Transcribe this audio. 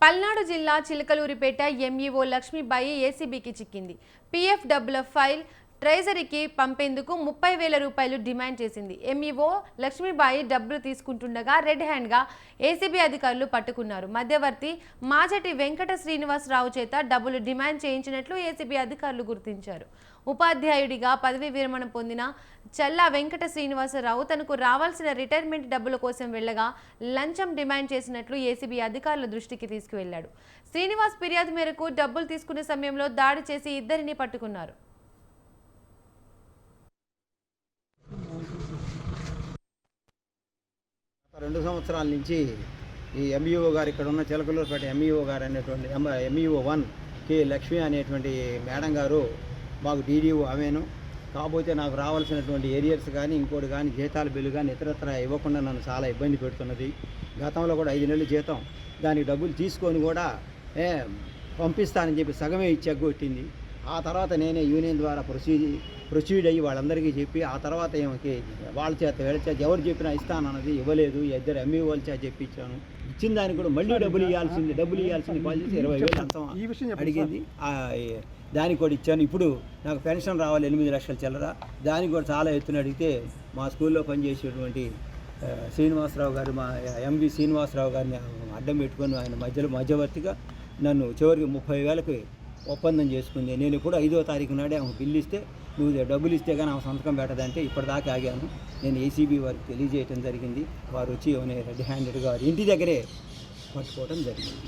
పల్నాడు జిల్లా చిలకలూరిపేట ఎంఈఓ లక్ష్మీబాయి ఏసీబీకి చిక్కింది. పీఎఫ్ డబ్బుల ఫైల్ ట్రెజరీకి పంపేందుకు 30,000 రూపాయలు డిమాండ్ చేసింది. ఎంఈఓ లక్ష్మీబాయి డబ్బులు తీసుకుంటుండగా రెడ్ హ్యాండ్గా ఏసీబీ అధికారులు పట్టుకున్నారు. మధ్యవర్తి మాజటి వెంకట శ్రీనివాసరావు చేత డబ్బులు డిమాండ్ చేయించినట్లు ఏసీబీ అధికారులు గుర్తించారు. ఉపాధ్యాయుడిగా పదవీ విరమణ పొందిన చల్లా వెంకట శ్రీనివాసరావు తనకు రావాల్సిన రిటైర్మెంట్ డబ్బుల కోసం వెళ్లగా లంచం డిమాండ్ చేసినట్లు ఏసీబీ అధికారుల దృష్టికి తీసుకువెళ్లాడు. శ్రీనివాస్ ఫిర్యాదు మేరకు డబ్బులు తీసుకునే సమయంలో దాడి చేసి ఇద్దరిని పట్టుకున్నారు. రెండు సంవత్సరాల నుంచి ఈ ఎంఈఓ గారు ఇక్కడ ఉన్న చిలకలూరుపేట ఎంఈఓ గారు అనేటువంటి ఎంఈఓ 1 కే లక్ష్మి అనేటువంటి మేడం గారు మాకు డీడీఓ ఆమెను. కాకపోతే నాకు రావాల్సినటువంటి ఏరియర్స్ కానీ ఇంకోటి కానీ జీతాల బిల్లు కానీ ఇతరత్ర ఇవ్వకుండా నన్ను చాలా ఇబ్బంది పెడుతున్నది. గతంలో కూడా 5 నెలలు జీతం దానికి డబ్బులు తీసుకొని కూడా పంపిస్తానని చెప్పి సగమే ఇచ్చెగ్గొట్టింది. ఆ తర్వాత నేనే యూనియన్ ద్వారా ప్రొసీడ్ అయ్యి వాళ్ళందరికీ చెప్పి ఆ తర్వాత ఏమకి వాళ్ళ చేత వీళ్ళ చేత ఎవరు చెప్పినా ఇస్తానన్నది ఇవ్వలేదు. ఇద్దరు ఎంఈఓల చేత చెప్పించాను. ఇచ్చిన దానికి కూడా మళ్ళీ డబ్బులు ఇవ్వాల్సింది కాల్ చేసి 20,000 అంతం అడిగింది. దానికి కూడా ఇచ్చాను. ఇప్పుడు నాకు పెన్షన్ రావాలి 8 లక్షల చిల్లర. దానికి కూడా చాలా ఎత్తున అడిగితే మా స్కూల్లో పనిచేసేటువంటి శ్రీనివాసరావు గారు, మా ఎంవి శ్రీనివాసరావు గారిని అడ్డం పెట్టుకొని ఆయన మధ్యవర్తిగా నన్ను చివరికి 30,000కి ఒప్పందం చేసుకుంది. నేను ఇప్పుడు 5వ తారీఖు నాడే ఆమె బిల్లు ఇస్తే నువ్వు డబ్బులు ఇస్తే కానీ ఆమె సంతకం పెట్టదంటే ఇప్పటిదాకా ఆగాను. నేను ఏసీబీ వారికి తెలియజేయటం జరిగింది. వారు వచ్చి రెడ్ హ్యాండెడ్గా ఇంటి దగ్గరే పట్టుకోవడం జరిగింది.